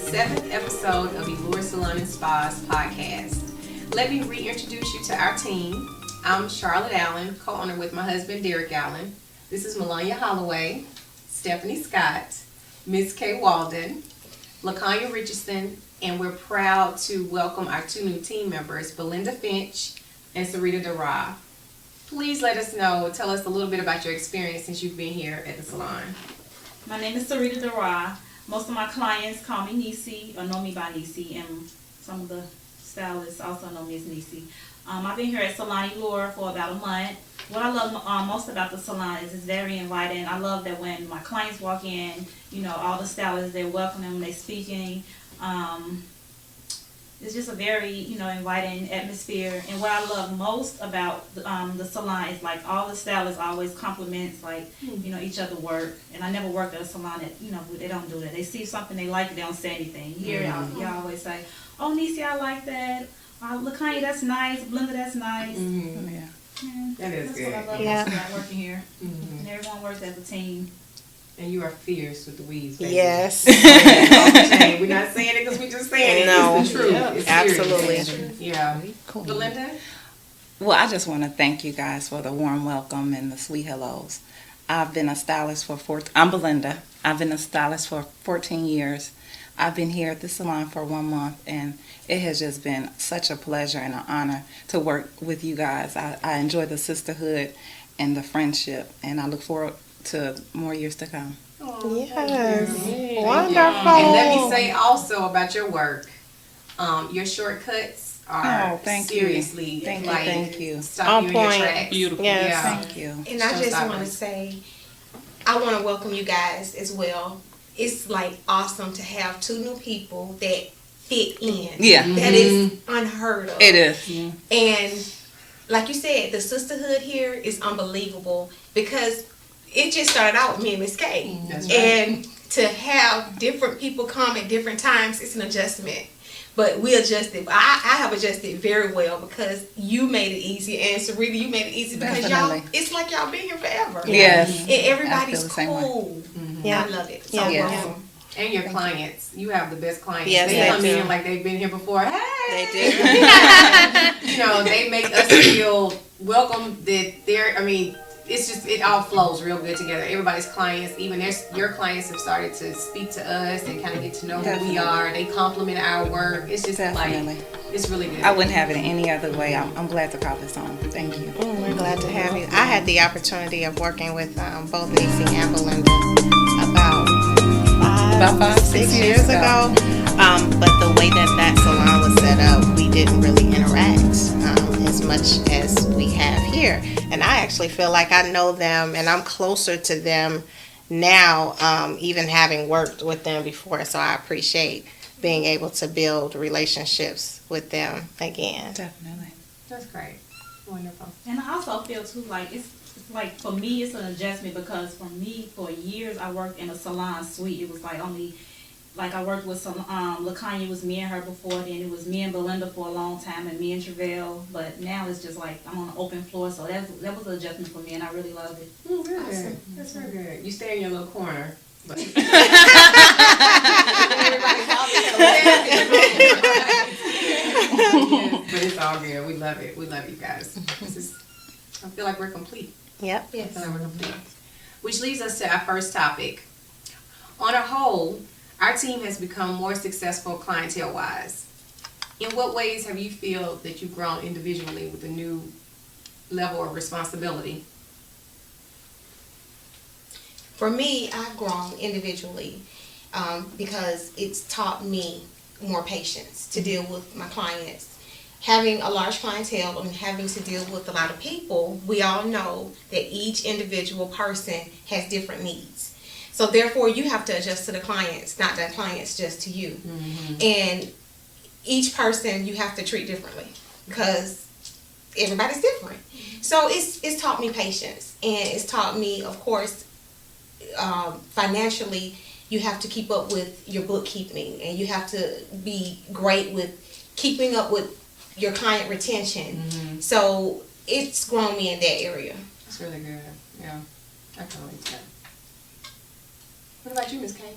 7th episode of Allure Salon and Spa's podcast. Let me reintroduce you to our team. I'm Charlotte Allen, co-owner with my husband Derek Allen. This is Malanya Holloway, Stephanie Scott, Miss Kay Walden, LaConya Richardson, and we're proud to welcome our two new team members, Belinda Finch and Syreeta Durrah. Please let us know, tell us a little bit about your experience since you've been here at the salon. My name is Syreeta Durrah. Most of my clients call me Neicy or know me by Neicy, and some of the stylists also know me as Neicy. I've been here at Salon Allure for about a month. What I love most about the salon is it's very inviting. I love that when my clients walk in, you know, all the stylists, they welcome them, they're speaking. It's just a very, you know, inviting atmosphere. And what I love most about the salon is like all the stylists always compliments like, you know, each other work. And I never worked at a salon that, you know, they don't do that. They see something they like, they don't say anything. Here, y'all always say, "Oh, Neicy, I like that. LaConya, that's nice. Belinda, that's nice." Mm-hmm. Yeah. That is That's good. what I love most about working here. Mm-hmm. And everyone works as a team. And you are fierce with the weaves, baby. Yes. We're not saying it because we're just saying it. No. It's the truth. Yeah. It's Absolutely. serious. Yeah. Cool. Belinda? Well, I just want to thank you guys for the warm welcome and the sweet hellos. I've been a stylist I'm Belinda. I've been a stylist for 14 years. I've been here at the salon for 1 month, and it has just been such a pleasure and an honor to work with you guys. I enjoy the sisterhood and the friendship, and I look forward to more years to come. Oh, Yes. thank you. Wonderful. And let me say also about your work, your shortcuts are seriously thank you. Stop On you in point. your tracks. Beautiful. Yes. Yeah. Thank you. And I just want to say, I want to welcome you guys as well. It's like awesome to have two new people that fit in. Yeah. That is unheard of. It is. And like you said, the sisterhood here is unbelievable because it just started out with me and Miss Kay. That's right. And to have different people come at different times, it's an adjustment. But we adjusted. I have adjusted very well because you made it easy, and Syreeta, you made it easy because Definitely. y'all. It's like y'all been here forever. Yes. And everybody's I feel the same way. cool. Yeah. I love it. So Yeah. welcome. And your clients. You have the best clients. Yes, they they come do. in like they've been here before. Hey! They do. You know, they make us feel welcome that it's just, it all flows real good together. Everybody's clients, even your clients have started to speak to us and kind of get to know who we are. They compliment our work. It's just Definitely. like, it's really good. I wouldn't have it any other way. I'm glad to call this on. Thank you. We're glad to have you. I had the opportunity of working with both Neicy and Belinda about 5, 6 years ago. But the way that salon was set up, we didn't really interact as much as we have here. And I actually feel like I know them and I'm closer to them now, even having worked with them before. So I appreciate being able to build relationships with them again. Definitely. That's great. Wonderful. And I also feel too like it's like for me it's an adjustment because for me for years I worked in a salon suite. It was like only like I worked with some LaConya, it was me and her before, then it was me and Belinda for a long time and me and Travell, but now it's just like I'm on an open floor, so that was an adjustment for me and I really loved it. Oh, good. Awesome. That's very good. You stay in your little corner. But but it's all good. We love it. We love you guys. I feel like we're complete. Yep. I feel like we're complete. Which leads us to our first topic. On a whole, our team has become more successful clientele-wise. In what ways have you feel that you've grown individually with a new level of responsibility? For me, I've grown individually because it's taught me more patience to deal with my clients. Having a large clientele and having to deal with a lot of people, we all know that each individual person has different needs. So therefore, you have to adjust to the clients, not the clients just to you. And each person you have to treat differently because everybody's different. So it's taught me patience, and it's taught me, of course, financially, you have to keep up with your bookkeeping, and you have to be great with keeping up with your client retention. So it's grown me in that area. That's really good. Yeah, I can relate to that. What about you, Ms. Kay?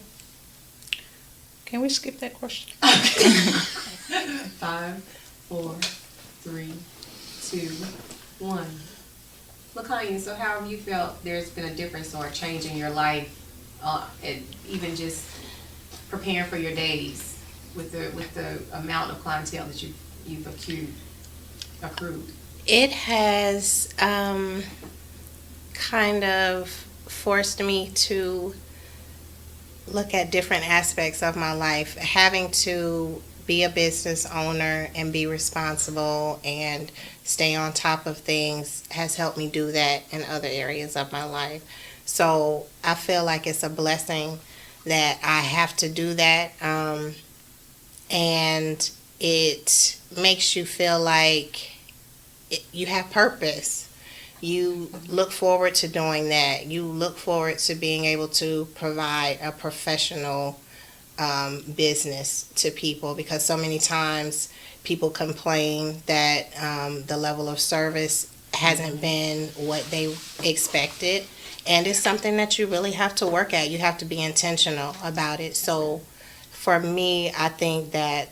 Can we skip that question? 5, 4, 3, 2, 1. LaConya, so how have you felt there's been a difference or a change in your life, and even just preparing for your days with the amount of clientele that you've accrued? It has kind of forced me to look at different aspects of my life. Having to be a business owner and be responsible and stay on top of things has helped me do that in other areas of my life. So I feel like it's a blessing that I have to do that, and it makes you feel like you have purpose. You look forward to doing that. You look forward to being able to provide a professional business to people, because so many times people complain that the level of service hasn't been what they expected, and it's something that you really have to work at. You have to be intentional about it. So for me, I think that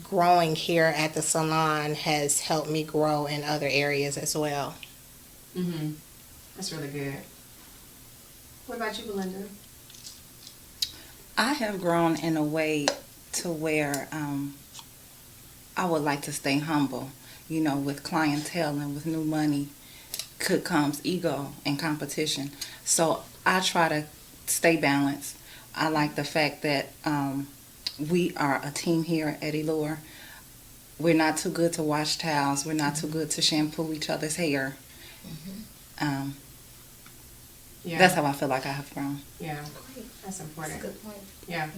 growing here at the salon has helped me grow in other areas as well. Mm-hmm. That's really good. What about you, Belinda? I have grown in a way to where I would like to stay humble. You know, with clientele and with new money comes ego and competition. So I try to stay balanced. I like the fact that we are a team here at Allure. We're not too good to wash towels. We're not too good to shampoo each other's hair. Yeah. That's how I feel like I have grown. Yeah, that's important. That's a good point. Yeah.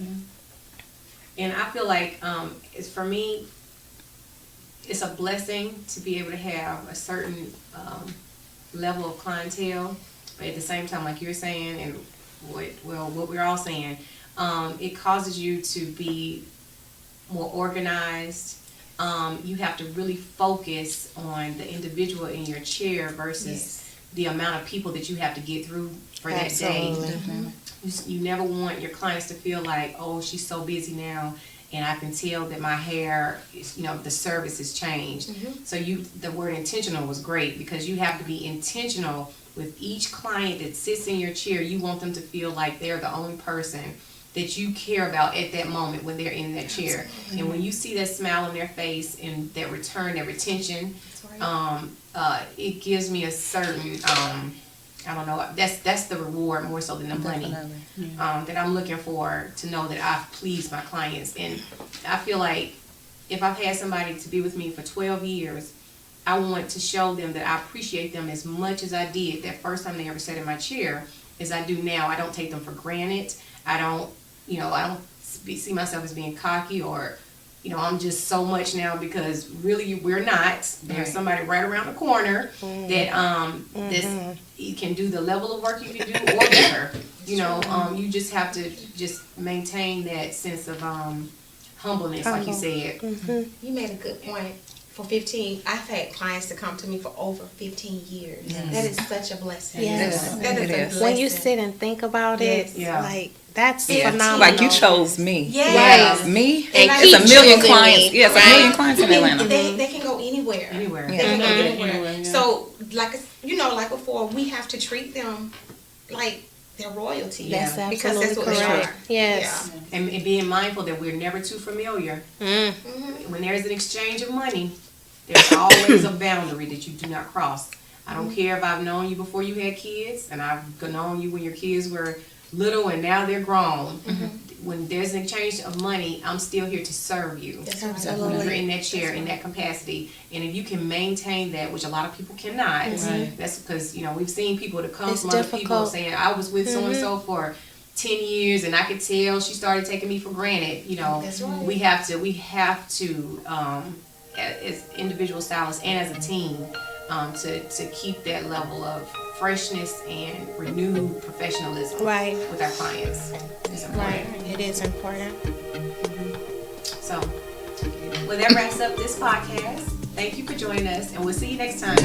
And I feel like it's, for me, it's a blessing to be able to have a certain level of clientele, but at the same time, like you're saying, and what we're all saying, it causes you to be more organized. You have to really focus on the individual in your chair versus the amount of people that you have to get through for that day. You never want your clients to feel like, oh, she's so busy now, and I can tell that my hair is, the service has changed. So the word intentional was great, because you have to be intentional with each client that sits in your chair. You want them to feel like they're the only person that you care about at that moment when they're in that chair. And when you see that smile on their face and that return, that retention, it gives me a certain, I don't know, that's the reward more so than the money that I'm looking for, to know that I've pleased my clients. And I feel like if I've had somebody to be with me for 12 years, I want to show them that I appreciate them as much as I did that first time they ever sat in my chair as I do now. I don't take them for granted. I don't see myself as being cocky, or I'm just so much now, because really we're not. There's somebody right around the corner that you can do the level of work you can do, or better. You just have to just maintain that sense of humbleness, like you said. You made a good point. For 15, I've had clients to come to me for over 15 years. That is such a blessing. Yes. That is a blessing. When you sit and think about it, like, that's phenomenal. Like, you chose me. Yes. Me? And It's a million clients. Yes, a million clients in Atlanta. They can go anywhere. They can go anywhere. So, like before, we have to treat them like they're royalty. That's absolutely because that's what they correct. are. Yes. Yeah. And being mindful that we're never too familiar. When there's an exchange of money, there's always a boundary that you do not cross. I don't care if I've known you before you had kids, and I've known you when your kids were little and now they're grown. When there's an exchange of money, I'm still here to serve you. That's When you're in that chair, in that capacity. And if you can maintain that, which a lot of people cannot, that's because, we've seen people that come from other people saying, I was with so-and-so for 10 years and I could tell she started taking me for granted. That's right. We have to as individual stylists and as a team, to keep that level of freshness and renewed professionalism with our clients. It's important. It is important. So, well, that wraps up this podcast. Thank you for joining us, and we'll see you next time.